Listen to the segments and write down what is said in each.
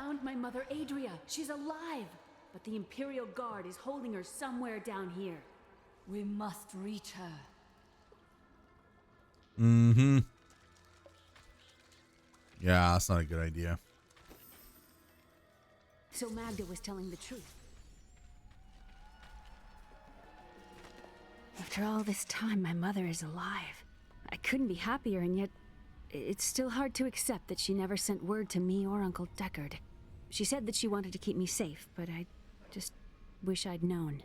found my mother Adria. She's alive. But the Imperial Guard is holding her somewhere down here. We must reach her. Mm-hmm. Yeah, that's not a good idea. So Magda was telling the truth. After all this time, my mother is alive. I couldn't be happier, and yet it's still hard to accept that she never sent word to me or Uncle Deckard. She said that she wanted to keep me safe, but I just wish I'd known.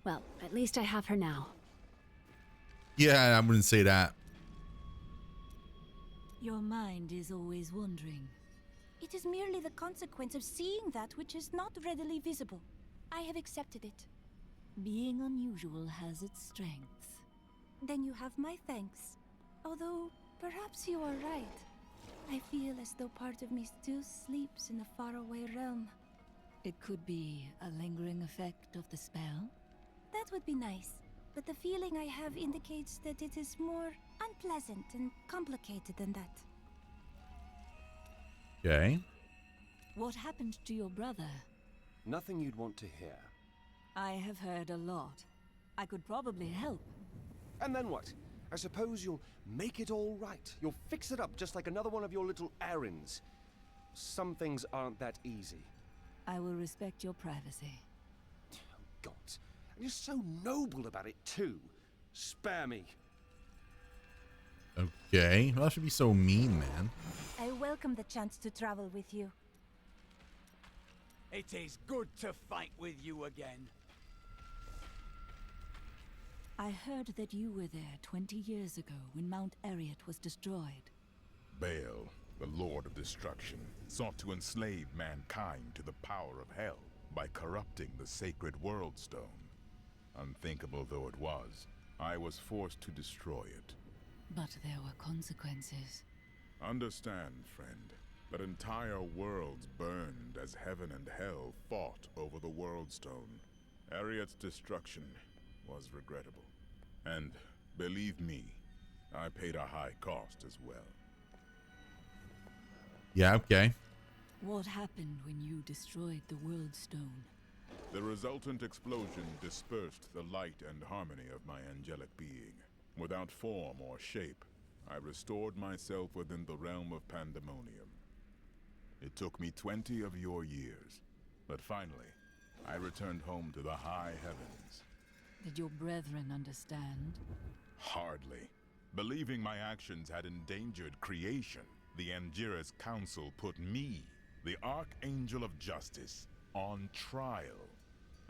Well, at least I have her now. Yeah, I wouldn't say that. Your mind is always wandering. It is merely the consequence of seeing that which is not readily visible. I have accepted it. Being unusual has its strengths. Then you have my thanks. Although, perhaps you are right. I feel as though part of me still sleeps in a faraway realm. It could be a lingering effect of the spell. That would be nice, but the feeling I have indicates that it is more unpleasant and complicated than that. Okay. What happened to your brother? Nothing you'd want to hear. I have heard a lot. I could probably help. And then what? I suppose you'll make it all right. You'll fix it up just like another one of your little errands. Some things aren't that easy. I will respect your privacy. Oh, God. And you're so noble about it, too. Spare me. Okay. Well, that should be so mean, man. I welcome the chance to travel with you. It is good to fight with you again. I heard that you were there 20 years ago when Mount Ariat was destroyed. Baal, the Lord of Destruction, sought to enslave mankind to the power of hell by corrupting the sacred World Stone. Unthinkable though it was, I was forced to destroy it. But there were consequences. Understand, friend, that entire worlds burned as heaven and hell fought over the World Stone. Ariat's destruction was regrettable. And, believe me, I paid a high cost as well. Yeah, okay. What happened when you destroyed the World Stone? The resultant explosion dispersed the light and harmony of my angelic being. Without form or shape, I restored myself within the realm of pandemonium. It took me 20 of your years, but finally, I returned home to the high heavens. Did your brethren understand? Hardly. Believing my actions had endangered creation, the Angiras Council put me, the Archangel of Justice, on trial.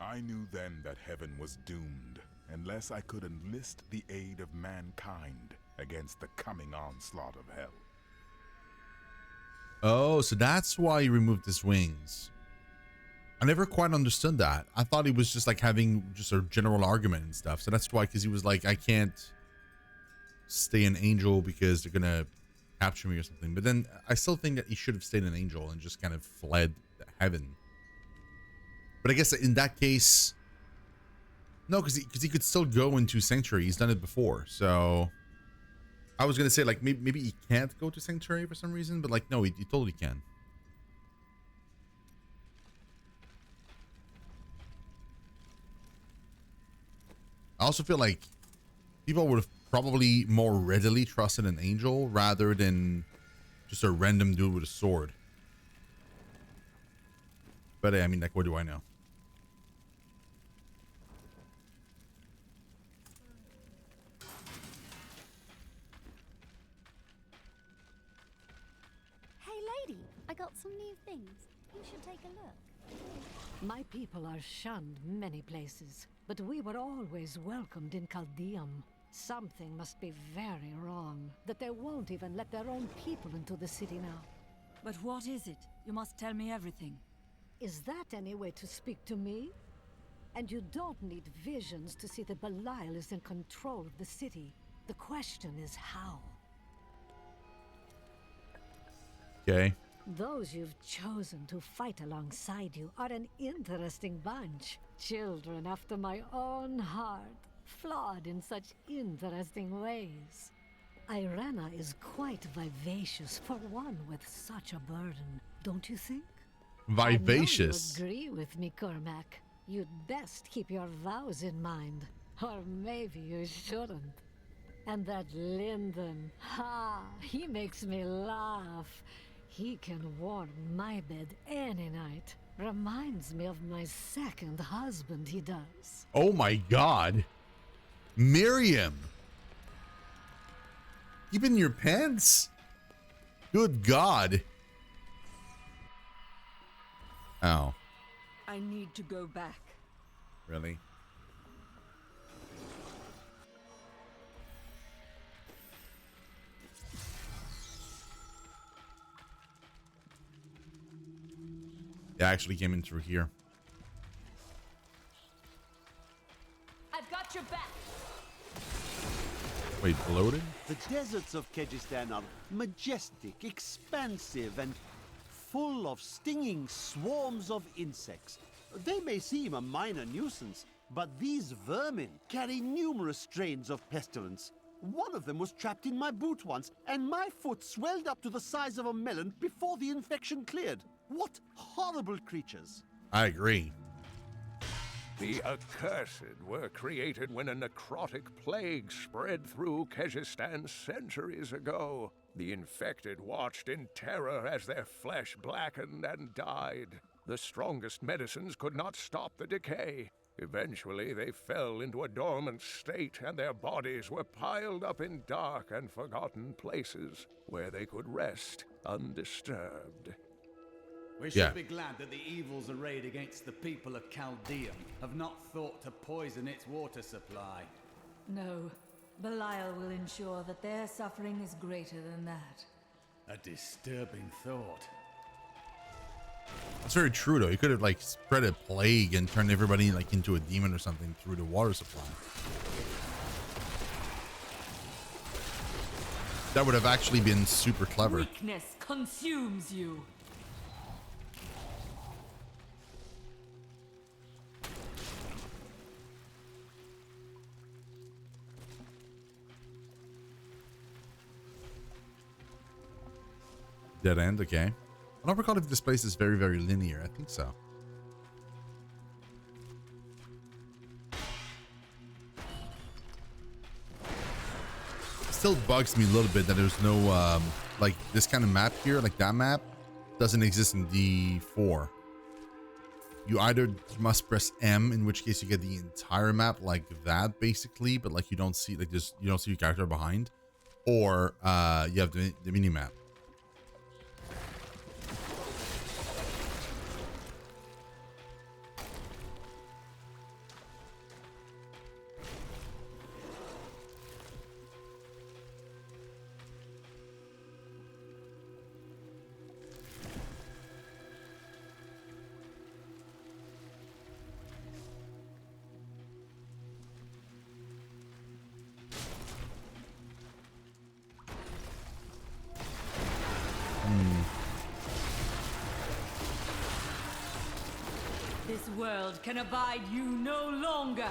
I knew then that heaven was doomed, unless I could enlist the aid of mankind against the coming onslaught of hell. Oh, so that's why he removed his wings. I never quite understood that. I thought he was just like having just a general argument and stuff. So that's why, because he was like, I can't stay an angel because they're gonna capture me or something. But then I still think that he should have stayed an angel and just kind of fled heaven. But I guess in that case, no, because he could still go into Sanctuary. He's done it before. So I was gonna say like maybe he can't go to Sanctuary for some reason, but like no, he totally can. I also feel like people would have probably more readily trusted an angel rather than just a random dude with a sword. But I mean, like, what do I know? Hey lady, I got some new things. You should take a look. My people are shunned many places, but we were always welcomed in Caldeum. Something must be very wrong, that they won't even let their own people into the city now. But what is it? You must tell me everything. Is that any way to speak to me? And you don't need visions to see that Belial is in control of the city. The question is how. Okay. Those you've chosen to fight alongside you are an interesting bunch. Children after my own heart, flawed in such interesting ways. Irena is quite vivacious for one with such a burden, don't you think? Vivacious. I know you agree with me, Cormac. You'd best keep your vows in mind. Or maybe you shouldn't. And that Lyndon, he makes me laugh. He can warm my bed any night. Reminds me of my second husband, he does. Oh my god. Miriam. Keeping your pants? Good god. Oh. I need to go back. Really? It actually came in through here. I've got your back. Wait, bloated? The deserts of Kyrgyzstan are majestic, expansive, and full of stinging swarms of insects. They may seem a minor nuisance, but these vermin carry numerous strains of pestilence. One of them was trapped in my boot once, and my foot swelled up to the size of a melon before the infection cleared. What horrible creatures! I agree. The accursed were created when a necrotic plague spread through Kyrgyzstan centuries ago. The infected watched in terror as their flesh blackened and died. The strongest medicines could not stop the decay. Eventually, they fell into a dormant state, and their bodies were piled up in dark and forgotten places where they could rest undisturbed. We should be glad that the evils arrayed against the people of Caldeum have not thought to poison its water supply. No, Belial will ensure that their suffering is greater than that. A disturbing thought. That's very true, though. He could have like spread a plague and turned everybody like into a demon or something through the water supply. That would have actually been super clever. Weakness consumes you. Dead end, okay. I don't recall if this place is very, very linear. I think so. It still bugs me a little bit that there's no, like this kind of map here, like that map, doesn't exist in D4. You either must press M, in which case you get the entire map like that, basically, but like you don't see, like this, you don't see your character behind, or you have the mini map. This world can abide you no longer.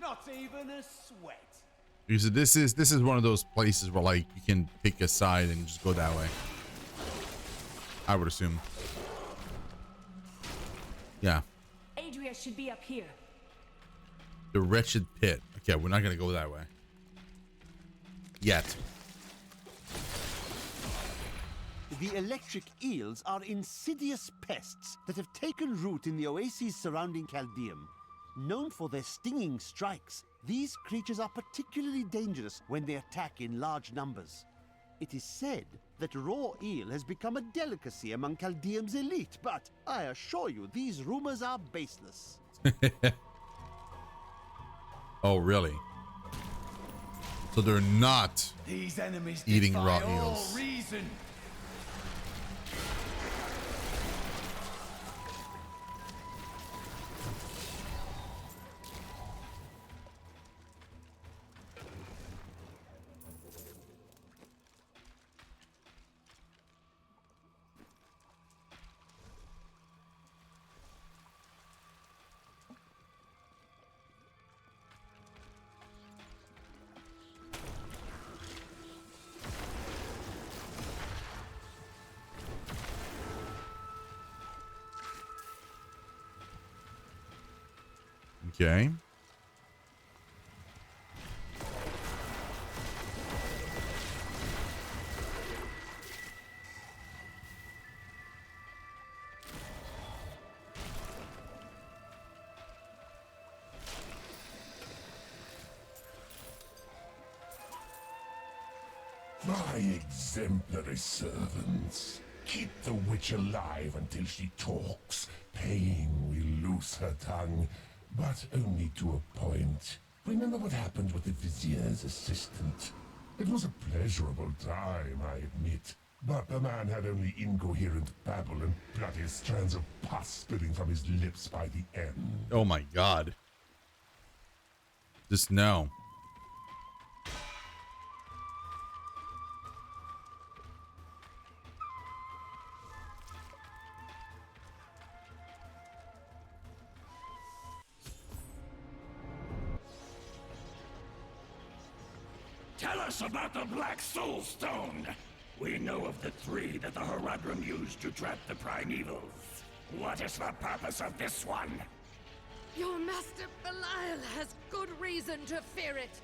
Not even a sweat. Because this is one of those places where like you can pick a side and just go that way. I would assume. Yeah. Adria should be up here. The wretched pit. Okay, we're not gonna go that way. Yet. The electric eels are insidious pests that have taken root in the oases surrounding Caldeum. Known for their stinging strikes, these creatures are particularly dangerous when they attack in large numbers. It is said that raw eel has become a delicacy among Caldeum's elite, but I assure you these rumors are baseless. Oh, really? So they're not These enemies eating defy raw all eels. reason. Okay. My exemplary servants. Keep the witch alive until she talks. Pain will loose her tongue, but only to a point. Remember what happened with the vizier's assistant? It was a pleasurable time, I admit. But the man had only incoherent babble and bloody strands of pus spilling from his lips by the end. Oh my god. Just no. Tell us about the Black Soul Stone. We know of the three that the Horadrim used to trap the primevals. What is the purpose of this one? Your master Belial has good reason to fear it.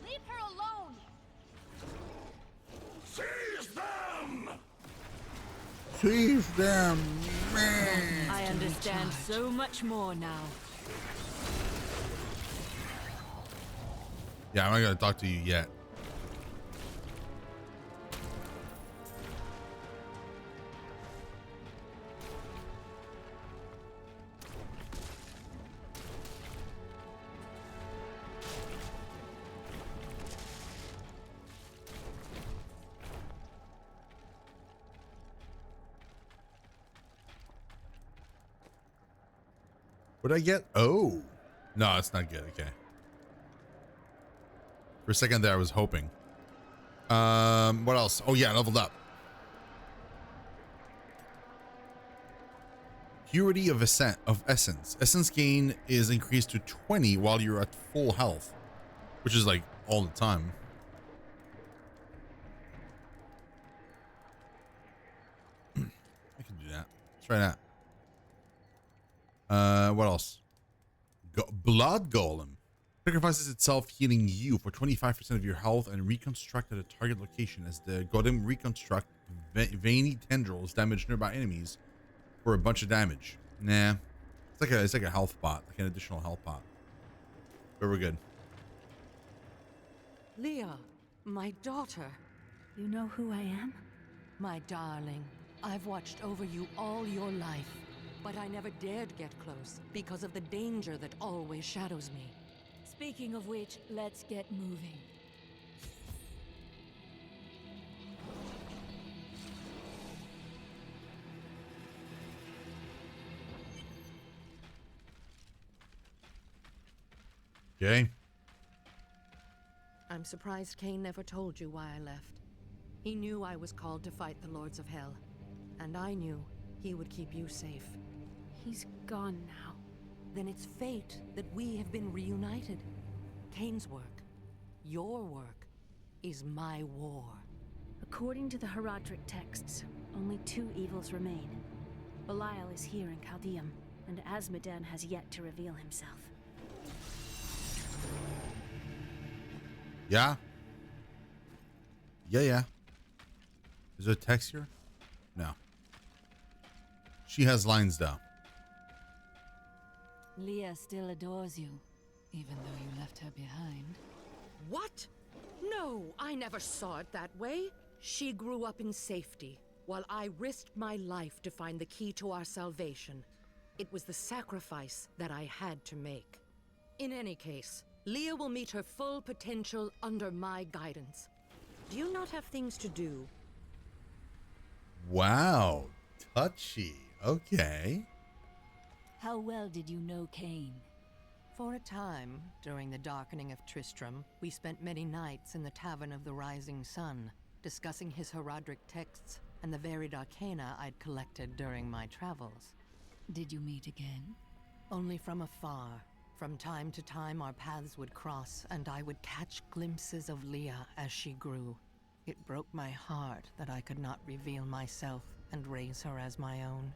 Leave her alone! Seize them! Seize them, man! I understand so much more now. Yeah, I'm not gonna talk to you yet. What'd I get? Oh. No, it's not good. Okay. For a second there, I was hoping. What else? Oh yeah, leveled up. Purity of Essence. Essence gain is increased to 20 while you're at full health, which is like all the time. I can do that. Let's try that. What else? Blood Golem. Sacrifices itself, healing you for 25% of your health and reconstruct at a target location as the golem reconstruct veiny tendrils damage nearby enemies for a bunch of damage. Nah, it's like a health pot, like an additional health pot. But we're good. Leah, my daughter. You know who I am? My darling, I've watched over you all your life, but I never dared get close because of the danger that always shadows me. Speaking of which, let's get moving. Okay. I'm surprised Cain never told you why I left. He knew I was called to fight the Lords of Hell, and I knew he would keep you safe. He's gone now. Then it's fate that we have been reunited. Cain's work, your work, is my war. According to the Horadric texts, only two evils remain. Belial is here in Caldeum, and Azmodan has yet to reveal himself. Yeah. Yeah. Is there a text here? No. She has lines though. Leah still adores you, even though you left her behind. What? No, I never saw it that way. She grew up in safety, while I risked my life to find the key to our salvation. It was the sacrifice that I had to make. In any case, Leah will meet her full potential under my guidance. Do you not have things to do? Wow. Touchy. Okay. How well did you know Cain? For a time, during the darkening of Tristram, we spent many nights in the Tavern of the Rising Sun, discussing his Horadric texts and the varied arcana I'd collected during my travels. Did you meet again? Only from afar. From time to time, our paths would cross, and I would catch glimpses of Leah as she grew. It broke my heart that I could not reveal myself and raise her as my own.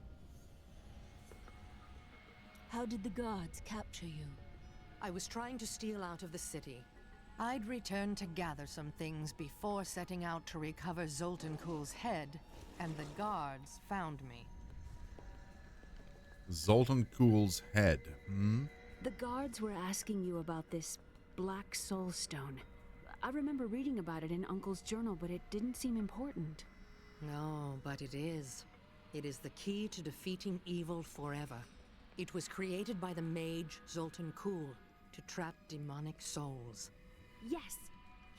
How did the guards capture you? I was trying to steal out of the city. I'd returned to gather some things before setting out to recover Zoltan Kuhl's head, and the guards found me. Zoltan Kuhl's head. The guards were asking you about this black soul stone. I remember reading about it in Uncle's journal, but it didn't seem important. No, but it is. It is the key to defeating evil forever. It was created by the mage Zoltan Kuhl to trap demonic souls. Yes,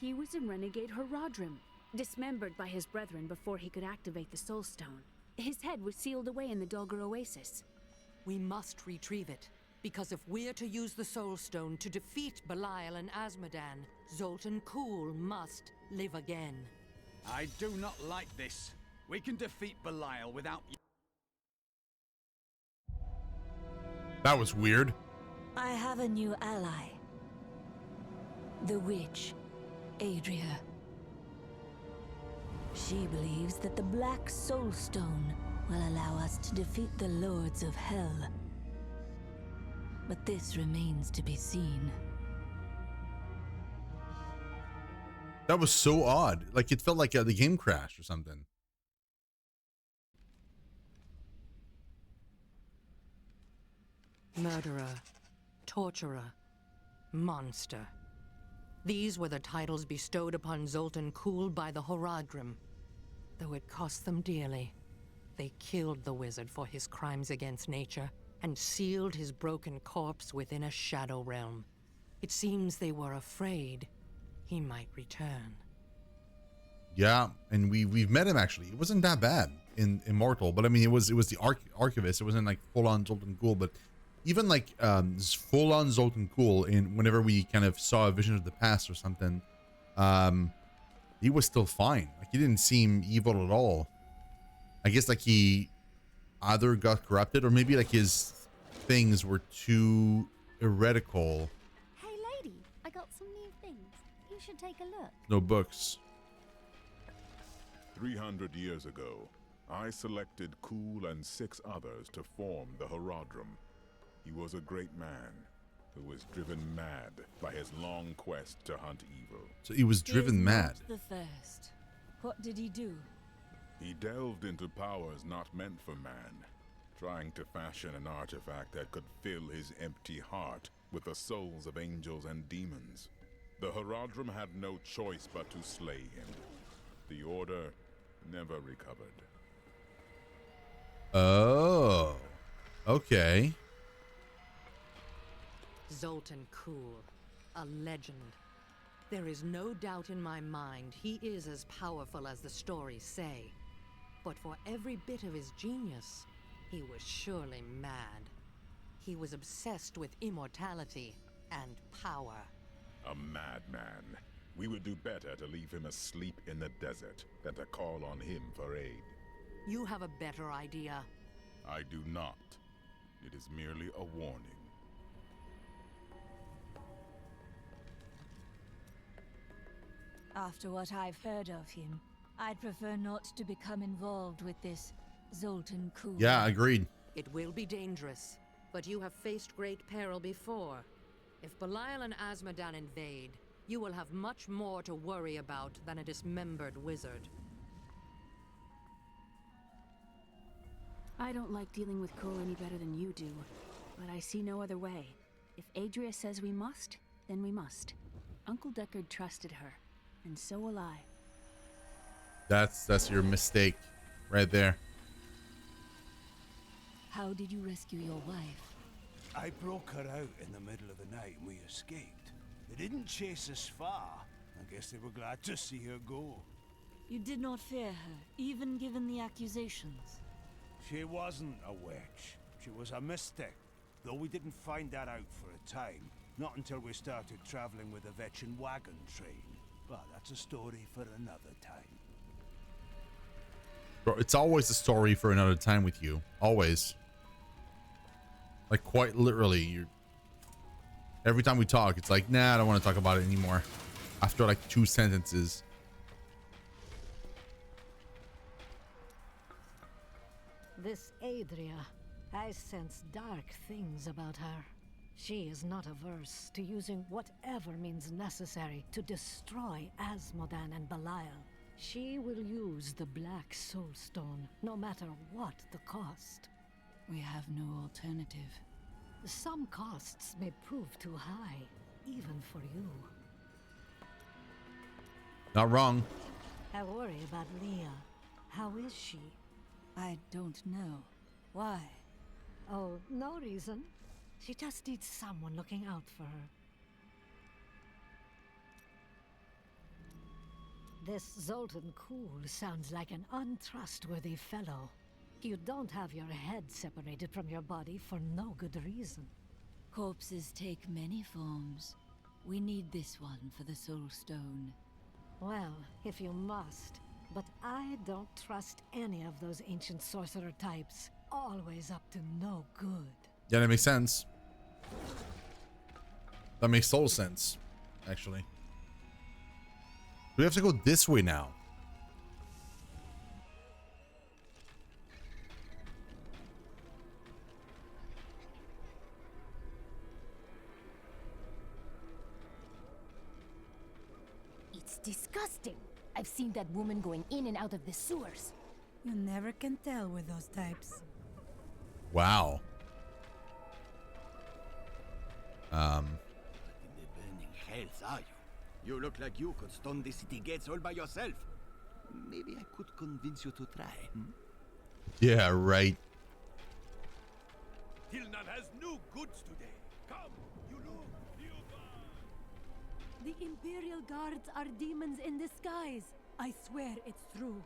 he was a renegade Horadrim, dismembered by his brethren before he could activate the soul stone. His head was sealed away in the Dahlgur Oasis. We must retrieve it, because if we're to use the soul stone to defeat Belial and Azmodan, Zoltan Kuhl must live again. I do not like this. We can defeat Belial without you. That was weird. I have a new ally. The witch, Adria. She believes that the Black Soul Stone will allow us to defeat the Lords of Hell. But this remains to be seen. That was so odd. Like, it felt like the game crashed or something. Murderer, torturer, monster. These were the titles bestowed upon Zoltan Kuhl by the Horadrim. Though it cost them dearly, they killed the wizard for his crimes against nature and sealed his broken corpse within a shadow realm. It seems they were afraid he might return. Yeah, and we've met him actually. It wasn't that bad in Immortal, but I mean, it was the Archivist. It wasn't like full on Zoltan Kuhl, but even like full on Zoltan Kuhl, in whenever we kind of saw a vision of the past or something, he was still fine. Like, he didn't seem evil at all. I guess like he either got corrupted or maybe like his things were too heretical. Hey lady, I got some new things. You should take a look. No books. 300 years ago, I selected Kuhl and 6 others to form the Horadrim. He was a great man who was driven mad by his long quest to hunt evil. So he was driven mad. The first. What did he do? He delved into powers not meant for man, trying to fashion an artifact that could fill his empty heart with the souls of angels and demons. The Horadrim had no choice but to slay him. The Order never recovered. Oh, okay. Zoltan Kuhl, a legend. There is no doubt in my mind he is as powerful as the stories say. But for every bit of his genius, he was surely mad. He was obsessed with immortality and power. A madman. We would do better to leave him asleep in the desert than to call on him for aid. You have a better idea. I do not. It is merely a warning. After what I've heard of him, I'd prefer not to become involved with this Zoltan Kuhl. Yeah, agreed. It will be dangerous, but you have faced great peril before. If Belial and Azmodan invade, you will have much more to worry about than a dismembered wizard. I don't like dealing with Kuhl any better than you do, but I see no other way. If Adria says we must, then we must. Uncle Deckard trusted her, and so will I. That's your mistake right there. How did you rescue your wife? I broke her out in the middle of the night and we escaped. They didn't chase us far. I guess they were glad to see her go. You did not fear her, even given the accusations. She wasn't a witch. She was a mystic. Though we didn't find that out for a time. Not until we started traveling with a Vetchin wagon train. But that's a story for another time. Bro, it's always a story for another time with you. Always. Like, quite literally. Every time we talk, it's like, nah, I don't want to talk about it anymore. After like 2 sentences. This Adria, I sense dark things about her. She is not averse to using whatever means necessary to destroy Asmodan and Belial. She will use the Black Soulstone, no matter what the cost. We have no alternative. Some costs may prove too high, even for you. Not wrong. I worry about Leah. How is she? I don't know. Why? Oh, no reason. She just needs someone looking out for her. This Zoltan Kuhl sounds like an untrustworthy fellow. You don't have your head separated from your body for no good reason. Corpses take many forms. We need this one for the Soul Stone. Well, if you must. But I don't trust any of those ancient sorcerer types. Always up to no good. Yeah, that makes sense. That makes total sense, actually. We have to go this way now. It's disgusting. I've seen that woman going in and out of the sewers. You never can tell with those types. Wow. In the burning hells are you? You look like you could stone the city gates all by yourself. Maybe I could convince you to try. Yeah, right. Tilnan has new goods today. Come, you look. The Imperial Guards are demons in disguise. I swear it's true.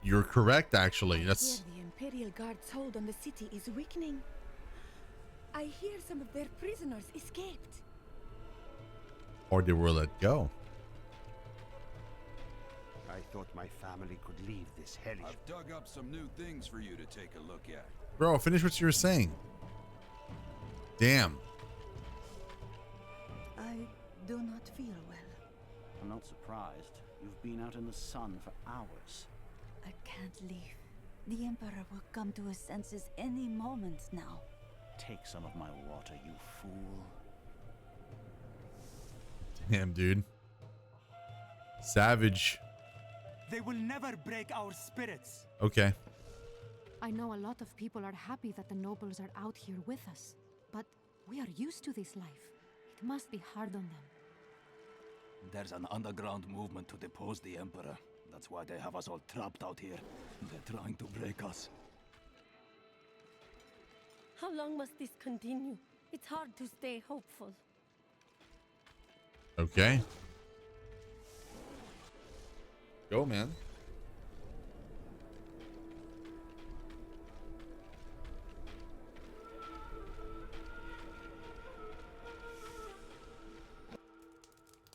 You're correct, actually. Here That's the Imperial Guards' hold on the city is weakening. I hear some of their prisoners escaped. or they were let go. I thought my family could leave this hellish. I've dug up some new things for you to take a look at. Bro, finish what you were saying. Damn. I do not feel well. I'm not surprised. You've been out in the sun for hours. I can't leave. The Emperor will come to his senses any moment now. Take some of my water, you fool. Damn, dude. Savage. They will never break our spirits. Okay. I know a lot of people are happy that the nobles are out here with us, but we are used to this life. It must be hard on them. There's an underground movement to depose the Emperor. That's why they have us all trapped out here. They're trying to break us. How long must this continue? It's hard to stay hopeful. Okay. Go, man.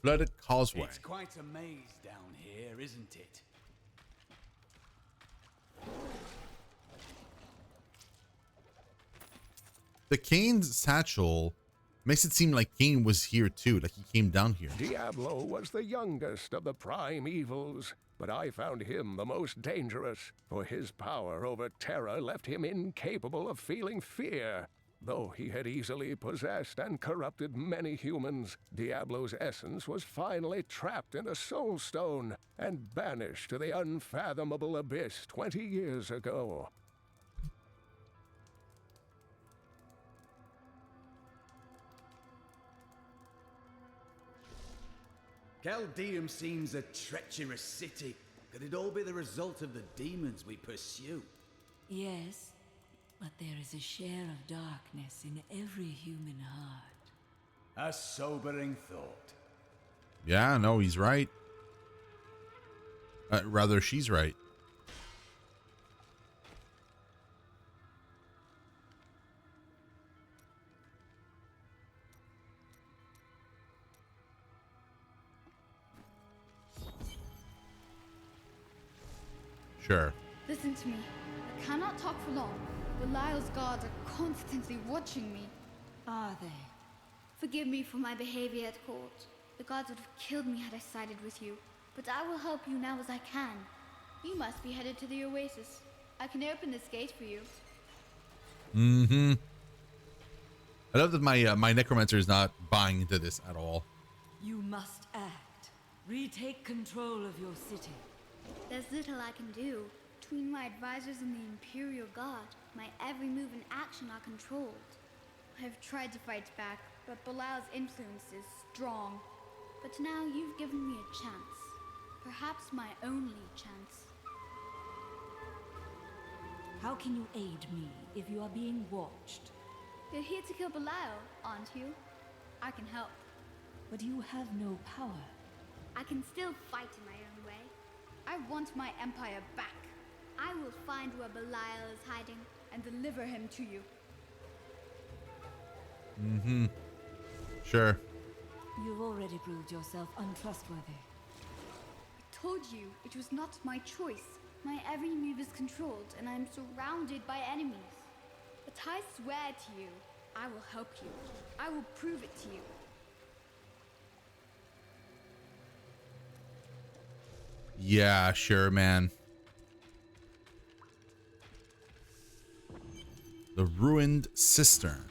Flooded Causeway. It's quite a maze down here, isn't it? The Kane's satchel makes it seem like Kane was here too, like he came down here. Diablo was the youngest of the prime evils, but I found him the most dangerous, for his power over terror left him incapable of feeling fear. Though he had easily possessed and corrupted many humans, Diablo's essence was finally trapped in a soul stone and banished to the unfathomable abyss 20 years ago. Caldeum seems a treacherous city. Could it all be the result of the demons we pursue? Yes, but there is a share of darkness in every human heart. A sobering thought. Yeah, no, he's right. Rather, she's right. Sure. Listen to me. I cannot talk for long. Belial's guards are constantly watching me. Are they? Forgive me for my behavior at court. The gods would have killed me had I sided with you. But I will help you now as I can. You must be headed to the Oasis. I can open this gate for you. Mm-hmm. I love that my Necromancer is not buying into this at all. You must act. Retake control of your city. There's little I can do. Between my advisors and the Imperial Guard, my every move and action are controlled. I've tried to fight back, but Belal's influence is strong. But now you've given me a chance. Perhaps my only chance. How can you aid me if you are being watched? You're here to kill Belal, aren't you? I can help. But you have no power. I can still fight in my own way. I want my empire back. I will find where Belial is hiding and deliver him to you. Mm-hmm. Sure. You've already proved yourself untrustworthy. I told you it was not my choice. My every move is controlled and I'm surrounded by enemies. But I swear to you, I will help you. I will prove it to you. Yeah, sure, man. The ruined cistern.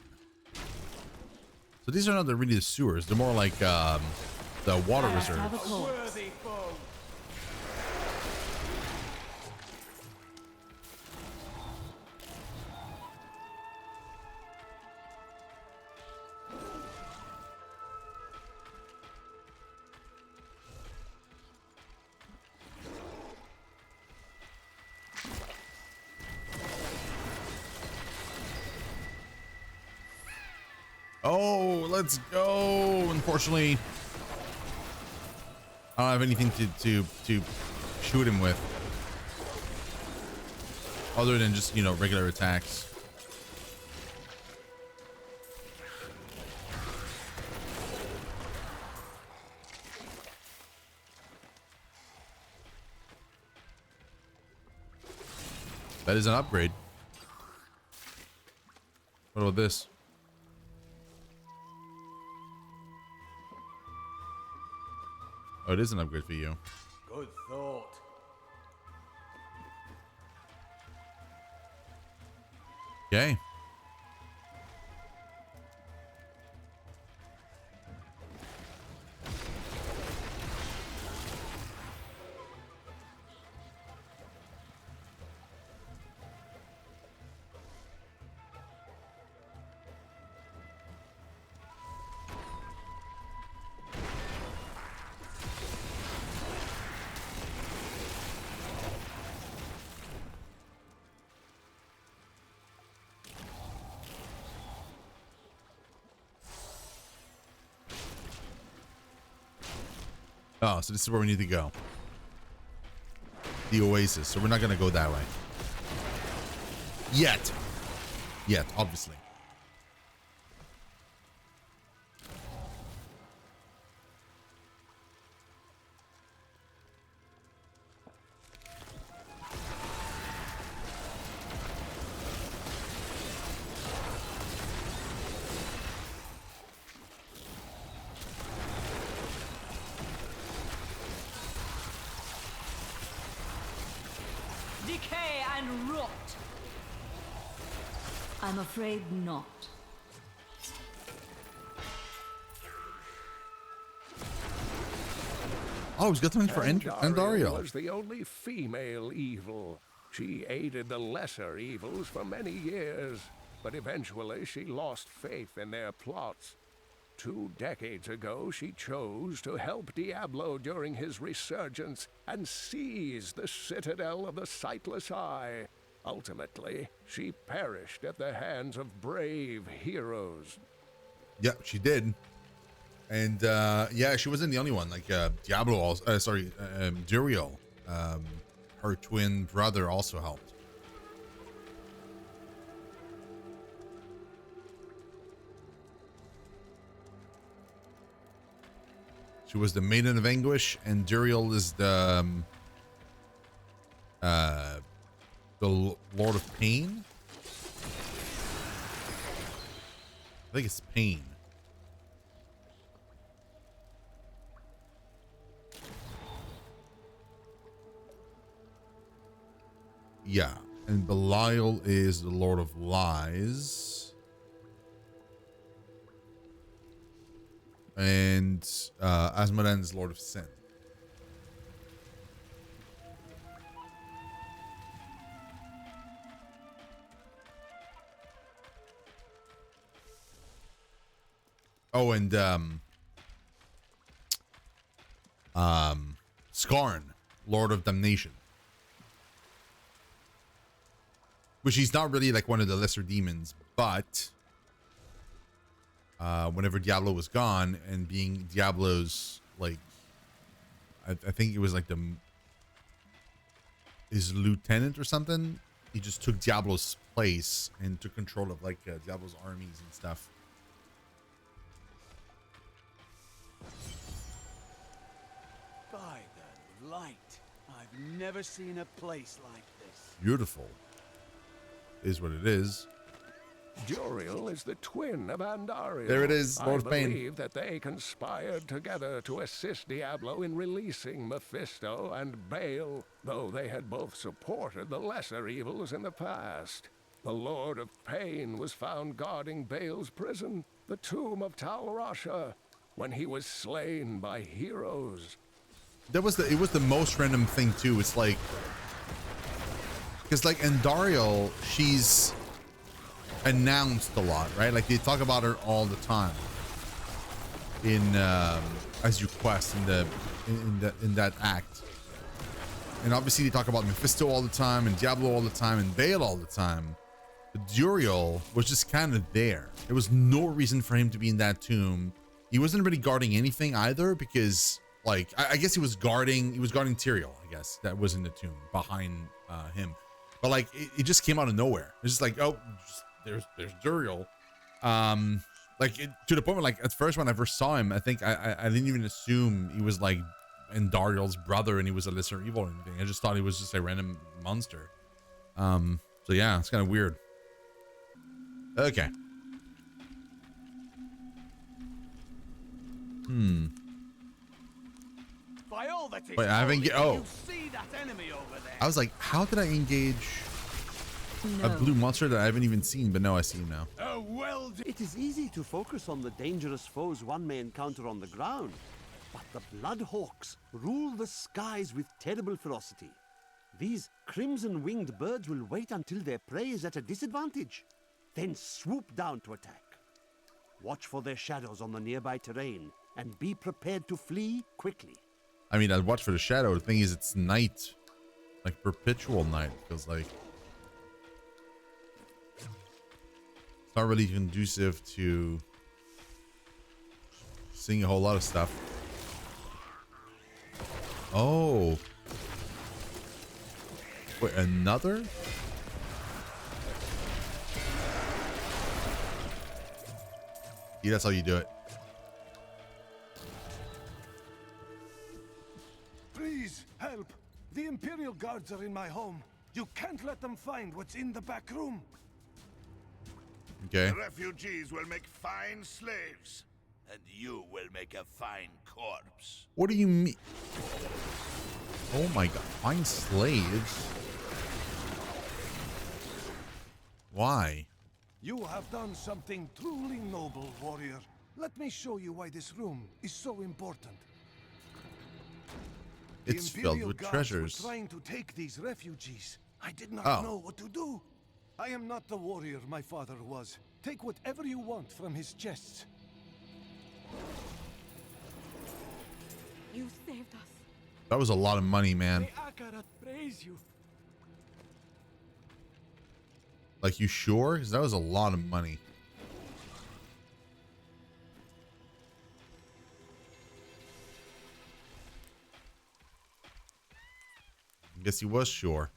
So these are not really the sewers. They're more like the water reserves. Oh, let's go. Unfortunately, I don't have anything to shoot him with other than just, you know, regular attacks. That is an upgrade. What about this? Oh, it is an upgrade for you. Good thought. Okay. Oh, so this is where we need to go. The Oasis. So we're not going to go that way. Yet. Yet, obviously. Decay and rot. I'm afraid not. Oh, he's got something for Andariel. Was the only female evil. She aided the lesser evils for many years, but eventually she lost faith in their plots. 2 decades ago, she chose to help Diablo during his resurgence and seize the citadel of the Sightless Eye. Ultimately, she perished at the hands of brave heroes. Yeah, she did. And yeah, she wasn't the only one. Like Diablo also, Duriel, her twin brother also helped. She was the Maiden of Anguish, and Duriel is the Lord of Pain. I think it's Pain. Yeah, And Belial is the Lord of Lies. And Asmodan is Lord of Sin. Oh, and Skarn, Lord of Damnation. Which he's not really like one of the lesser demons, but whenever Diablo was gone and being Diablo's like, I think it was like his lieutenant or something, he just took Diablo's place and took control of like Diablo's armies and stuff. By the light, I've never seen a place like this. Beautiful. Is what it is. Duriel is the twin of Andariel. There it is, Lord I Bane. believe that they conspired together to assist Diablo in releasing Mephisto and Baal, though they had both supported the lesser evils in the past. The Lord of Pain was found guarding Baal's prison, the tomb of Tal Rasha, when he was slain by heroes. It was the most random thing too. It's like, because like Andariel, she's announced a lot, right? Like they talk about her all the time in as you quest in that act. And obviously they talk about Mephisto all the time and Diablo all the time and Baal all the time. But Duriel was just kind of there. There was no reason for him to be in that tomb. He wasn't really guarding anything either, because like I guess he was guarding Tyrael, I guess, that was in the tomb behind him. But like it just came out of nowhere. It's just like, oh, there's Duriel. To the point where like at first when I first saw him, I think I didn't even assume he was like Andariel's brother and he was a lesser evil or anything. I just thought he was just a random monster. So yeah, it's kind of weird. Okay. By all that is Wait, I haven't you see that enemy over there? I was like, how did I engage a blue monster that I haven't even seen? But no, I see him now. Oh, well, it is easy to focus on the dangerous foes one may encounter on the ground, but the Bloodhawks rule the skies with terrible ferocity. These crimson-winged birds will wait until their prey is at a disadvantage, then swoop down to attack. Watch for their shadows on the nearby terrain, and be prepared to flee quickly. I mean, I'd watch for the shadow. The thing is, it's night, like perpetual night. Feels like it's not really conducive to seeing a whole lot of stuff. Oh, wait, another? Yeah, that's how you do it. Please, help! The Imperial Guards are in my home. You can't let them find what's in the back room. Okay. The refugees will make fine slaves, and you will make a fine corpse. What do you mean? Oh my god, find slaves? Why? You have done something truly noble, warrior. Let me show you why this room is so important. It's The filled Imperial with Guards treasures. were trying to take these refugees. I did not Oh. know what to do. I am not the warrior my father was. Take whatever you want from his chests. You saved us. That was a lot of money, man. May Akarat praise you. Like, you sure? Because that was a lot of money. I guess he was sure.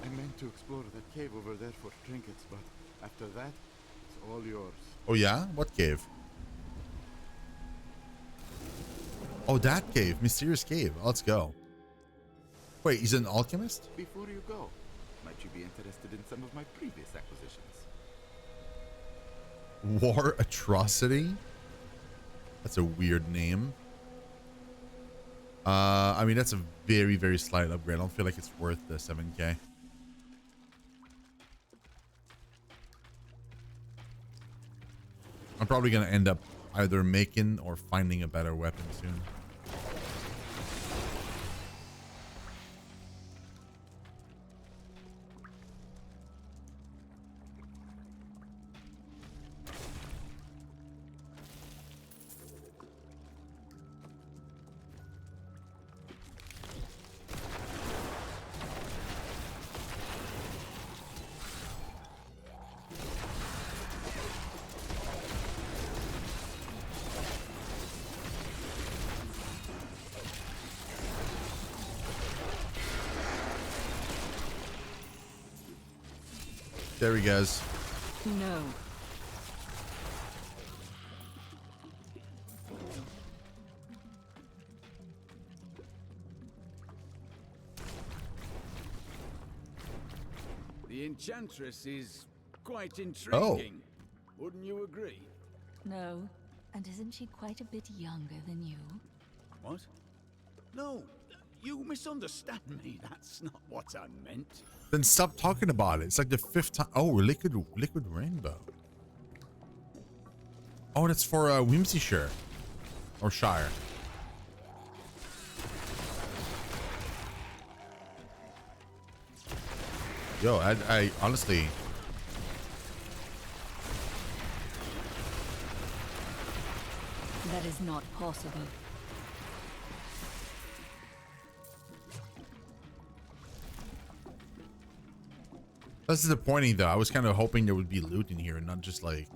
I meant to explore that cave over there for trinkets, but after that, it's all yours. Oh, yeah? What cave? Oh, that cave. Mysterious cave. Let's go. Wait, he's an alchemist? Before you go, might you be interested in some of my previous acquisitions? War Atrocity? That's a weird name. I mean, that's a very, very slight upgrade. I don't feel like it's worth the 7K. I'm probably going to end up either making or finding a better weapon soon. There he goes. No. The Enchantress is quite intriguing. Wouldn't you agree? No. And isn't she quite a bit younger than you? What? No, you misunderstand me. That's not what I meant. Then stop talking about it. It's like the 5th time. Oh, liquid rainbow. Oh, that's for Whimsyshire or Shire. Yo, I honestly. That is not possible. That's disappointing though. I was kind of hoping there would be loot in here and not just like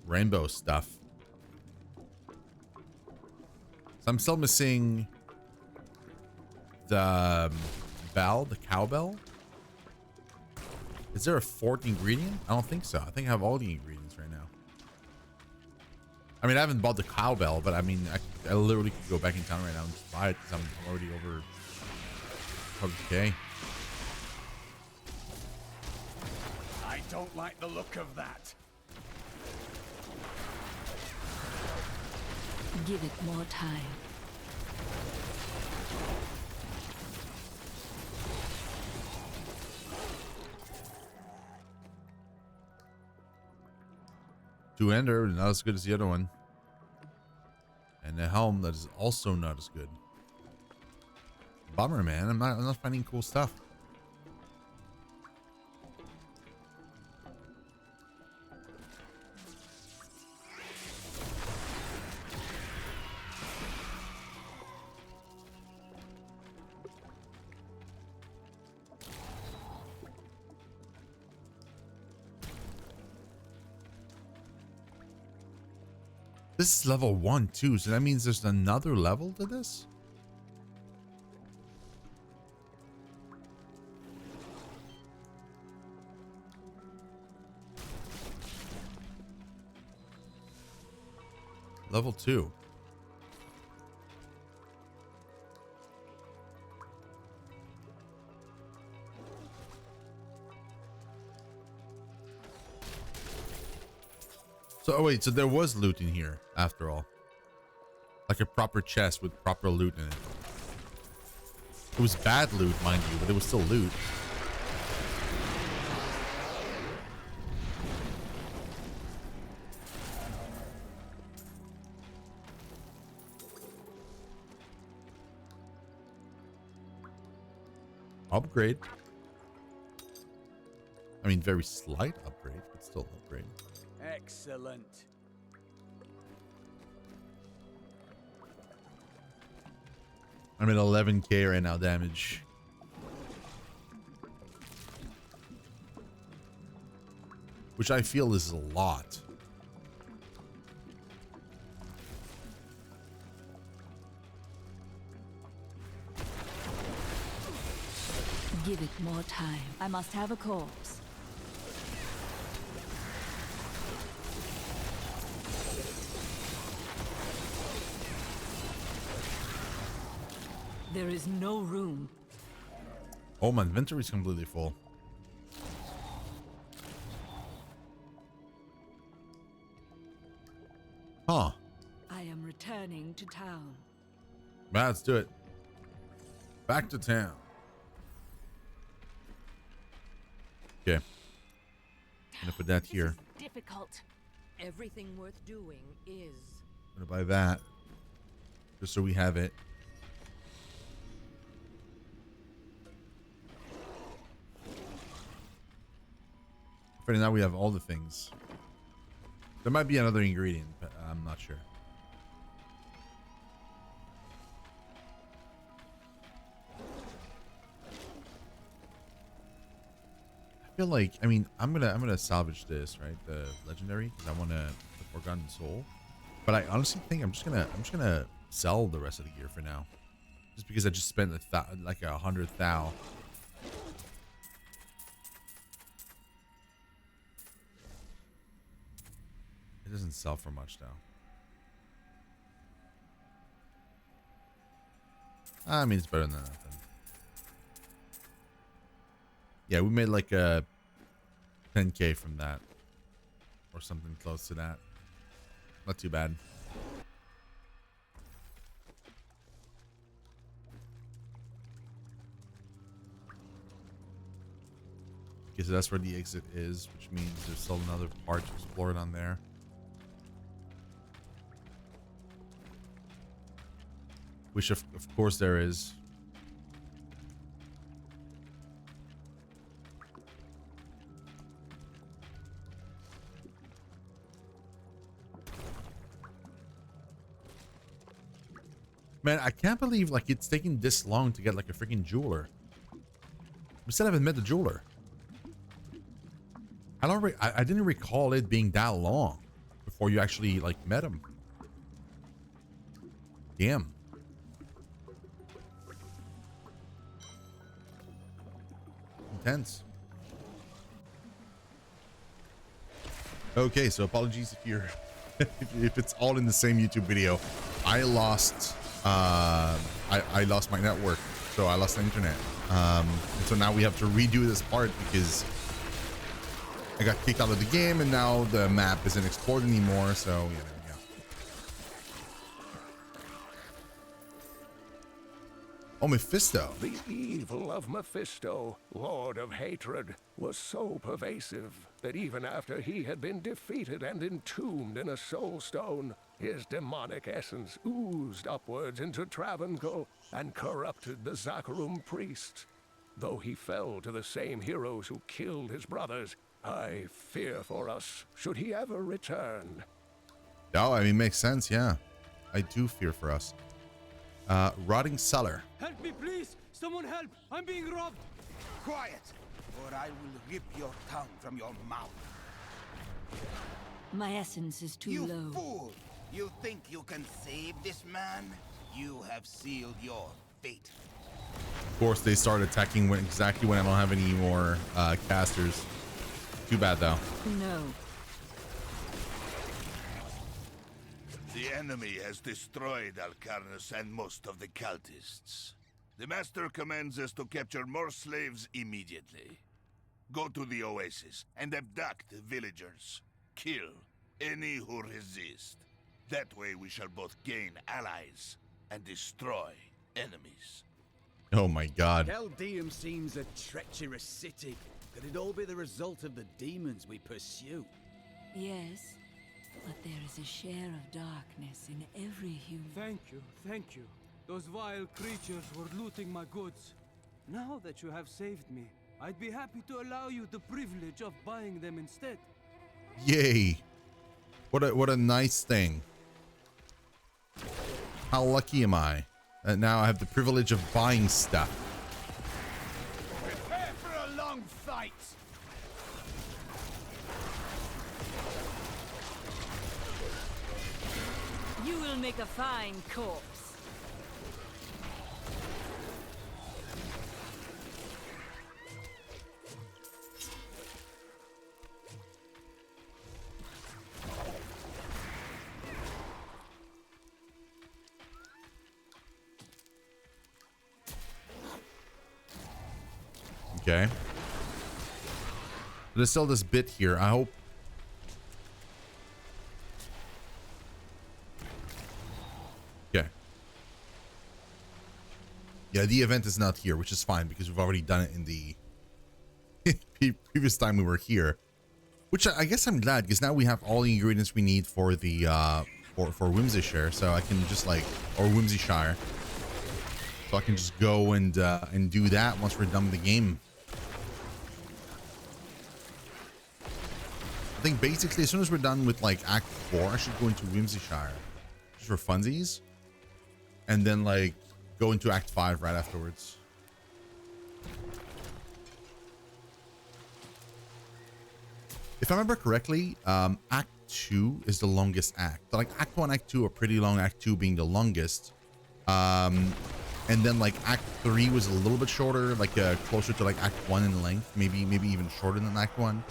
rainbow stuff. So I'm still missing the bell, the cowbell. Is there a 4th ingredient? I don't think so. I think I have all the ingredients right now. I mean, I haven't bought the cowbell, but I mean, I literally could go back in town right now and just buy it because I'm already over 100K. I don't like the look of that. Give it more time. Two-ender, not as good as the other one. And the helm that is also not as good. Bummer, man. I'm not finding cool stuff. This is level 1 too, so that means there's another level to this? Level 2. So, oh wait, so there was loot in here after all. Like a proper chest with proper loot in it. It was bad loot, mind you, but it was still loot. Upgrade. I mean, very slight upgrade, but still upgrade. Excellent. I'm at 11K right now damage. Which I feel is a lot. Give it more time. I must have a corpse. There is no room. Oh, my inventory is completely full. Huh. I am returning to town. Well, let's do it. Back to town. Okay. I'm gonna put that here. Difficult. Everything worth doing is. I'm gonna buy that. Just so we have it. For now we have all the things. There might be another ingredient, but I'm not sure. I feel like, I mean, I'm gonna salvage this, right? The legendary, because I want the Forgotten Soul. But I honestly think I'm just gonna sell the rest of the gear for now, just because I just spent like 100 thou. It doesn't sell for much though. I mean, it's better than nothing. Yeah, we made like a 10K from that, or something close to that. Not too bad. Okay, so that's where the exit is, which means there's still another part to explore on there. Which of course there is. Man, I can't believe like it's taking this long to get like a freaking jeweler. We still haven't met the jeweler. I didn't recall it being that long before you actually like met him. Damn. Intense. Okay, so apologies if you're if it's all in the same YouTube video. I lost I lost my network, so I lost the internet. And so now we have to redo this part because I got kicked out of the game and now the map isn't explored anymore, so yeah, there we go. Oh, Mephisto. The evil of Mephisto, Lord of Hatred, was so pervasive that even after he had been defeated and entombed in a soul stone, his demonic essence oozed upwards into Travancore and corrupted the Zakharum priests. Though he fell to the same heroes who killed his brothers, I fear for us should he ever return. Oh, I mean, makes sense, yeah. I do fear for us. Rotting cellar. Help me, please! Someone help! I'm being robbed! Quiet, or I will rip your tongue from your mouth. My essence is too low. You fool! You think you can save this man? You have sealed your fate. Of course, they start attacking exactly when I don't have any more casters. Too bad, though. No. The enemy has destroyed Alcarnus and most of the cultists. The Master commands us to capture more slaves immediately. Go to the Oasis and abduct villagers. Kill any who resist. That way we shall both gain allies and destroy enemies. Oh my god. Caldeum seems a treacherous city. Could it all be the result of the demons we pursue? Yes, but there is a share of darkness in every human. Thank you. Those vile creatures were looting my goods. Now that you have saved me, I'd be happy to allow you the privilege of buying them instead. Yay. What a nice thing. How lucky am I that now I have the privilege of buying stuff. Prepare for a long fight! You will make a fine corpse. Okay. There's still this bit here. I hope. Yeah, the event is not here, which is fine because we've already done it in the previous time we were here. Which I guess I'm glad because now we have all the ingredients we need for the for Whimsyshire, so I can just like, or Whimsyshire, so I can just go and do that once we're done with the game. I think basically as soon as we're done with like Act 4, I should go into Whimsyshire just for funsies, and then like go into Act 5 right afterwards. If I remember correctly, Act 2 is the longest act. So like Act 1, Act 2 are pretty long, Act 2 being the longest. And then like Act 3 was a little bit shorter, like closer to like Act 1 in length, maybe even shorter than Act 1.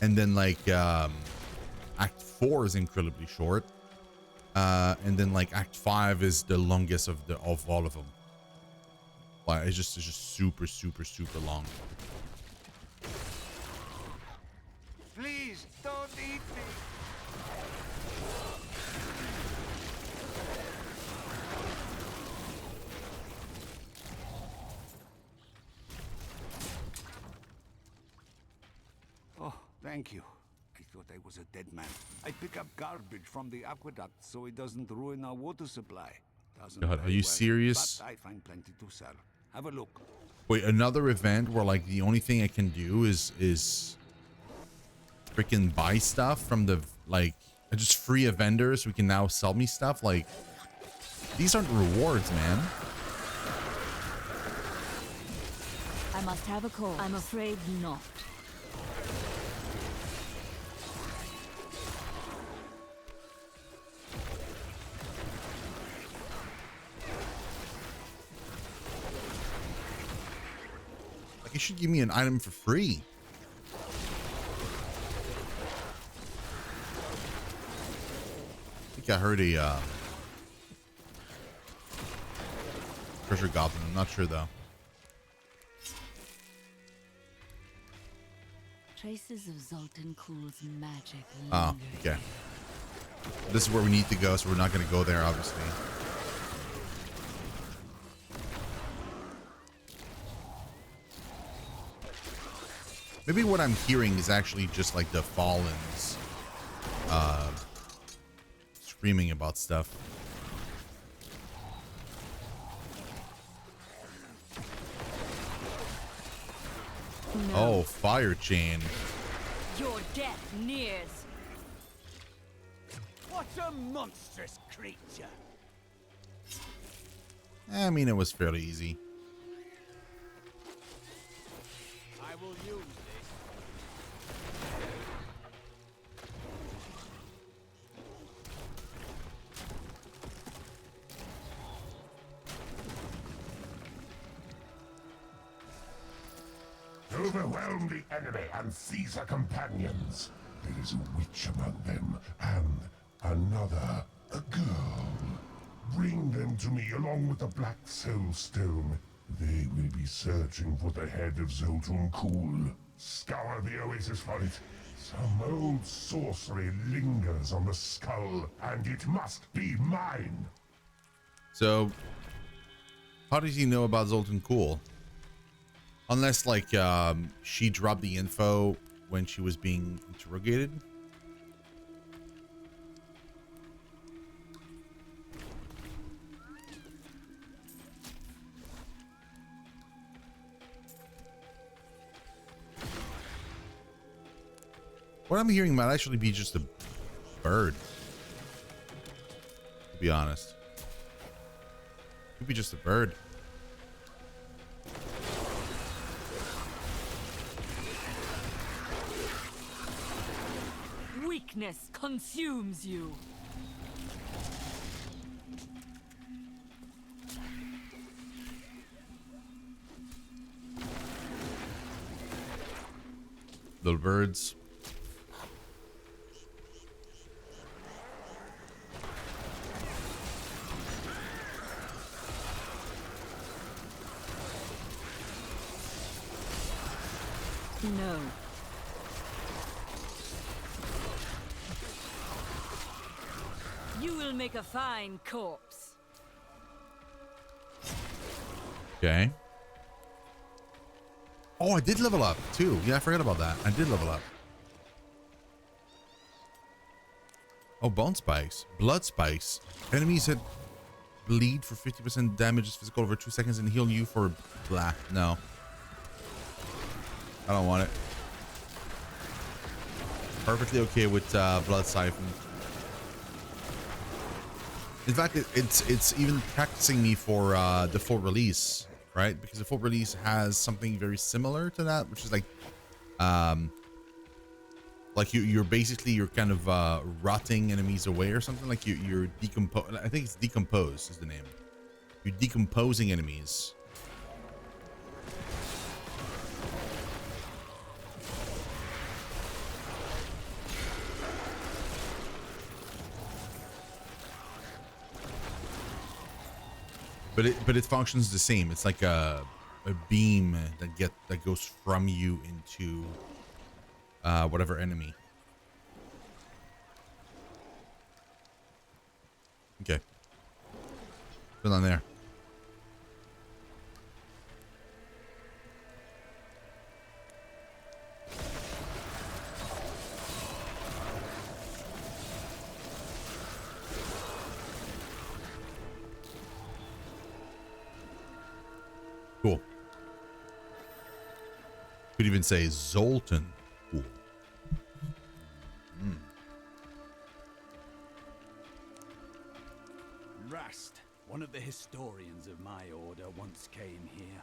And then like Act 4 is incredibly short. And then like Act 5 is the longest of all of them. Like it's just super, super, super long. Please, don't eat me. Oh, thank you. I thought I was a dead man. I pick up garbage from the aqueduct so it doesn't ruin our water supply. God, are you serious? But I find plenty to sell. Have a look. Wait, another event where like the only thing I can do is freaking buy stuff from the like just free a vendor so we can now sell me stuff. Like these aren't rewards, man. I must have a call. I'm afraid not. Like you should give me an item for free. I heard a treasure goblin. I'm not sure though. Traces of Zoltan Kuhl's magic. Oh, okay. This is where we need to go, so we're not going to go there, obviously. Maybe what I'm hearing is actually just like the Fallens screaming about stuff. No. Oh, fire chain. Your death nears. What a monstrous creature. I mean, it was fairly easy. I will use this. Overwhelm the enemy and seize her companions. There is a witch among them, and another, a girl. Bring them to me along with the Black Soul Stone. They will be searching for the head of Zoltan Kuhl. Scour the oasis for it. Some old sorcery lingers on the skull, and it must be mine. So, how does he know about Zoltan Kuhl? Unless, like, she dropped the info when she was being interrogated. What I'm hearing might actually be just a bird. To be honest. Could be just a bird. Weakness consumes you. Little birds. No. You will make a fine corpse. Okay. Oh, I did level up too. Yeah, I forgot about that. I did level up. Oh, bone spikes. Blood spikes. Enemies that bleed for 50% damage is physical over 2 seconds and heal you for blah. No. I don't want it. Perfectly okay with blood siphon. In fact, it's even practicing me for the full release, right? Because the full release has something very similar to that, which is like you're kind of rotting enemies away or something. Like you're decompose. I think it's decompose is the name. You're decomposing enemies. But it functions the same. It's like a beam that goes from you into whatever enemy. Okay. Put on there. Cool. Could even say Zoltan. Cool. Rast, one of the historians of my order, once came here.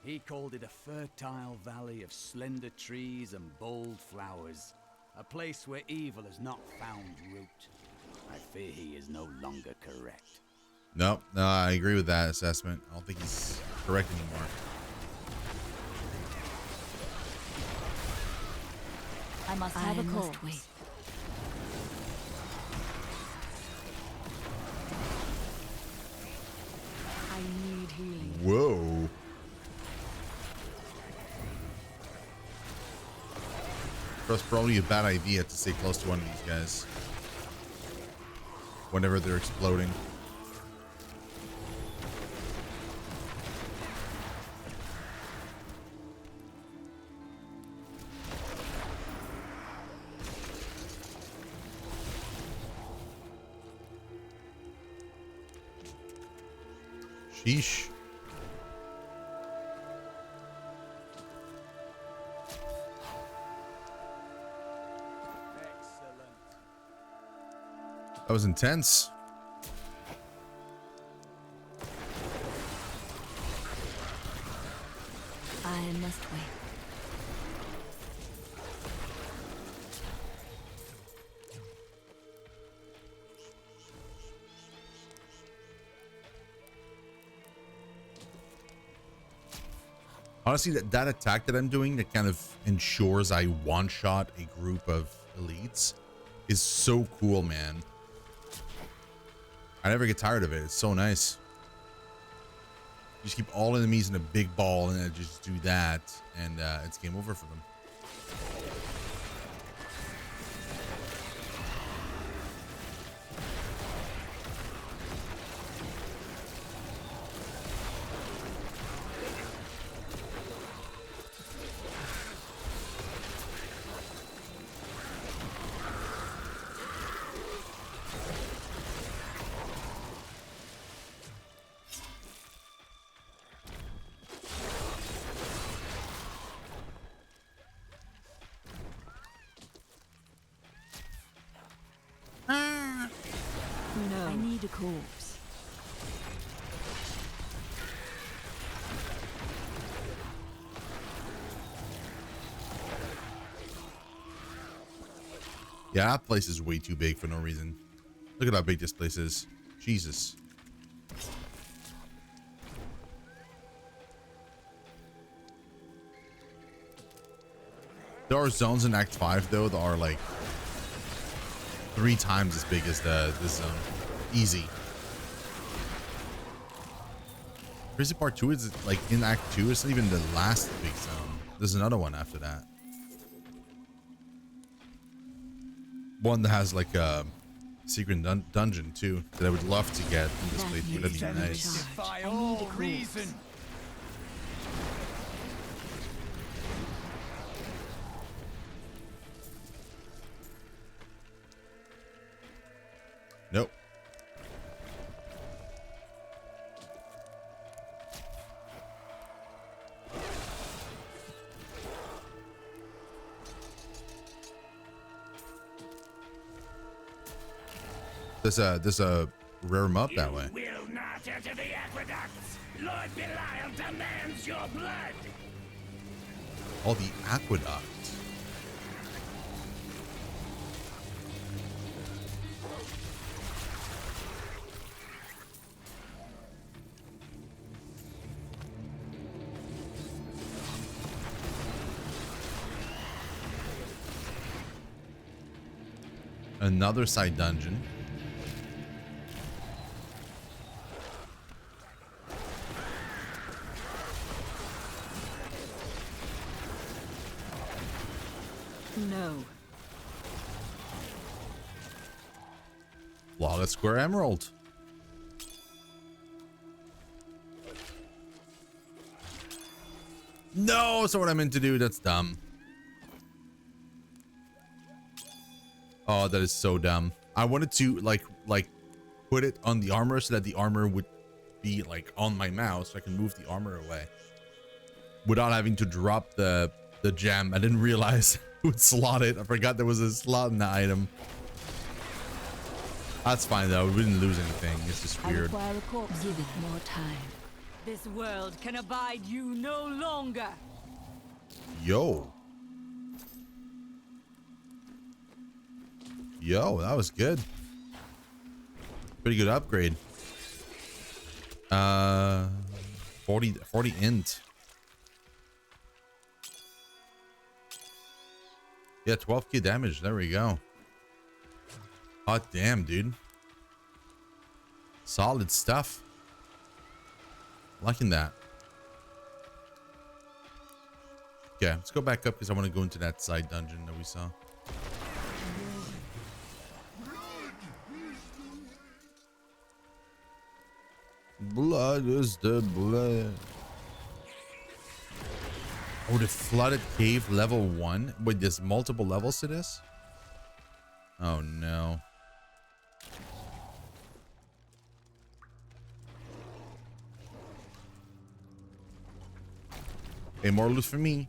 He called it a fertile valley of slender trees and bold flowers. A place where evil has not found root. I fear he is no longer correct. No, I agree with that assessment. I don't think he's correct anymore. I must have a cold. Wait. I need healing. Whoa. That's probably a bad idea to stay close to one of these guys whenever they're exploding. Sheesh. That was intense. I must wait. Honestly, that attack that I'm doing that kind of ensures I one-shot a group of elites is so cool, man. I never get tired of it. It's so nice. You just keep all enemies in a big ball and then just do that, and it's game over for them. No. I need a corpse. Yeah, that place is way too big for no reason. Look at how big this place is. Jesus. There are zones in Act 5 though that are like 3 times as big as this zone. Easy. Crazy part 2 is like in Act 2, it's not even the last big zone. There's another one after that. One that has like a secret dungeon too that I would love to get in this playthrough. That'd be nice. Defy all reason. Nope. There's a rare him up that way. Will not enter the aqueducts. Lord Belial demands your blood. Oh, the aqueduct. Another side dungeon. No. Flawless Square Emerald. No, that's not what I meant to do. That's dumb. Oh, that is so dumb. I wanted to like put it on the armor so that the armor would be like on my mouse so I can move the armor away without having to drop the gem. I didn't realize it would slot it. I forgot there was a slot in the item. That's fine though. We didn't lose anything. It's just weird. I require a corpse. Give it more time. This world can abide you no longer. Yo, that was good. Pretty good upgrade. 40 int. Yeah, 12k damage. There we go. Hot damn, dude. Solid stuff. Liking that. Okay, let's go back up because I want to go into that side dungeon that we saw. Blood is the blood. Oh, the flooded cave level 1. Wait, there's multiple levels to this? Oh no. Immortal is for me.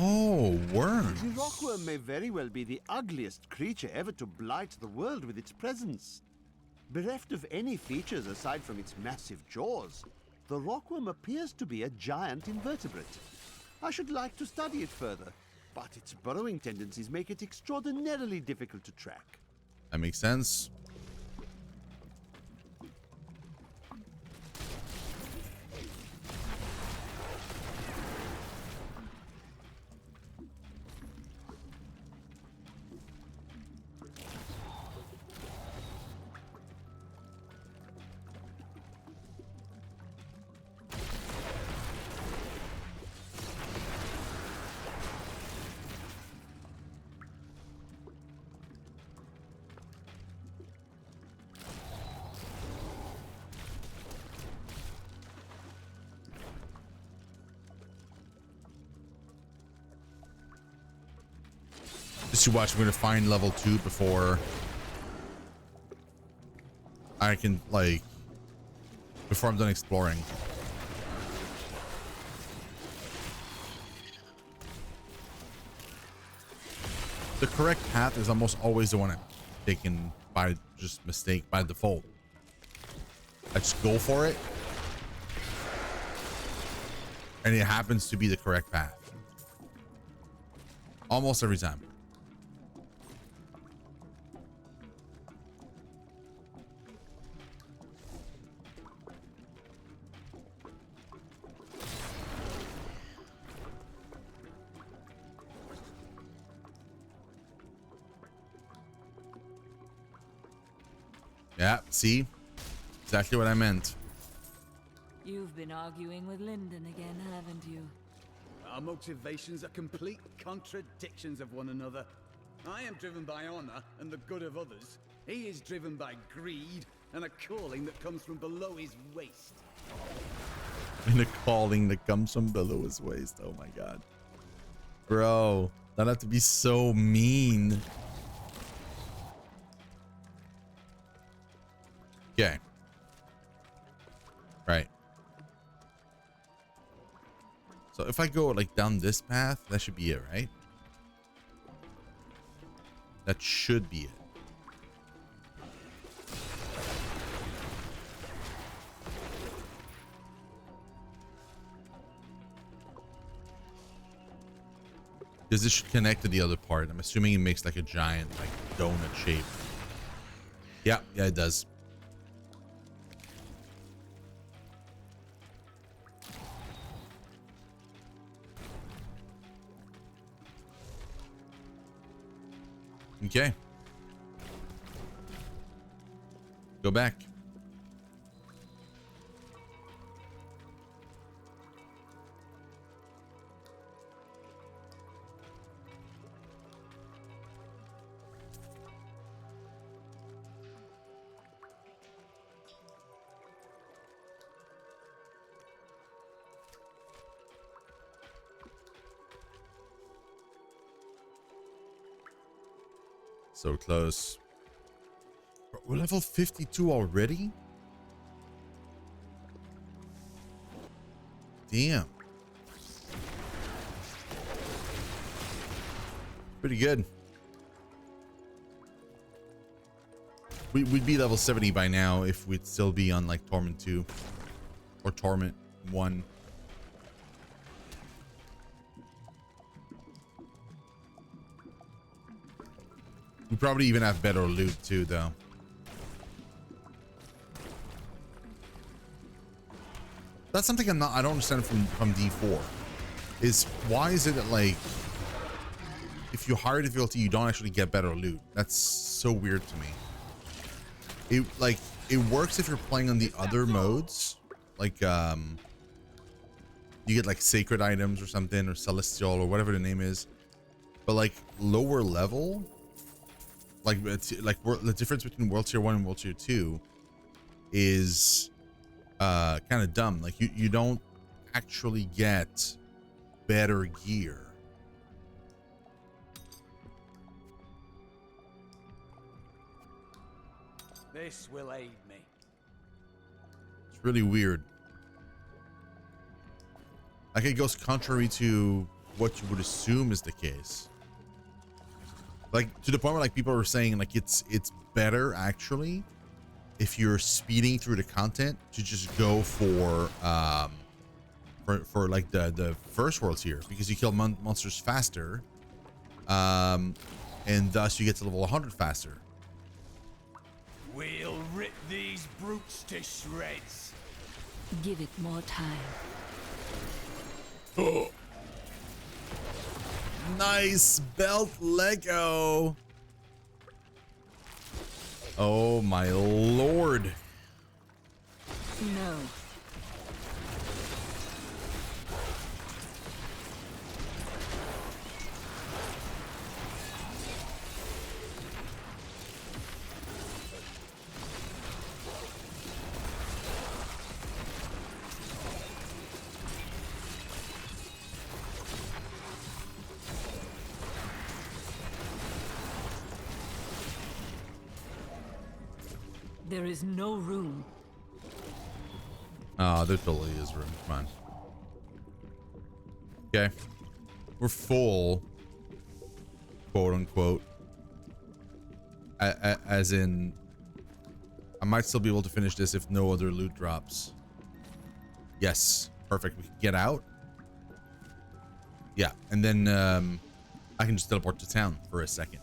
Oh, worms. The rockworm may very well be the ugliest creature ever to blight the world with its presence. Bereft of any features aside from its massive jaws, the rockworm appears to be a giant invertebrate. I should like to study it further, but its burrowing tendencies make it extraordinarily difficult to track. That makes sense. Just to watch, we're gonna find level 2 before I can before I'm done exploring. The correct path is almost always the one I'm taken by just mistake by default. I just go for it and it happens to be the correct path almost every time. Yeah, see? Exactly what I meant. You've been arguing with Lyndon again, haven't you? Our motivations are complete contradictions of one another. I am driven by honor and the good of others. He is driven by greed and a calling that comes from below his waist. And a calling that comes from below his waist. Oh my god. Bro, that'd have to be so mean. Okay. Right. So if I go like down this path, that should be it, right? That should be it. Because this should connect to the other part. I'm assuming it makes like a giant like donut shape. Yeah, it does. Okay. Go back. So close. We're level 52 already? Damn. Pretty good. We'd be level 70 by now if we'd still be on like Torment 2 or Torment 1. We probably even have better loot too, though. That's something I don't understand from D4. Is why is it that like if you higher difficulty you don't actually get better loot? That's so weird to me. It works if you're playing on the other modes, like you get like sacred items or something, or celestial or whatever the name is. But like lower level, like the difference between World Tier 1 and World Tier 2 is kind of dumb. Like you don't actually get better gear. This will aid me. It's really weird. Like it goes contrary to what you would assume is the case. Like to the point where like people are saying like it's better actually if you're speeding through the content to just go for like the first world tier, because you kill monsters faster, and thus you get to level 100 faster. We'll rip these brutes to shreds. Give it more time. Oh. Nice belt Lego. Oh my lord. No. There is no room. Oh, there totally is room. Come on. Okay. We're full. Quote unquote. As in, I might still be able to finish this if no other loot drops. Yes. Perfect. We can get out. Yeah. And then I can just teleport to town for a second.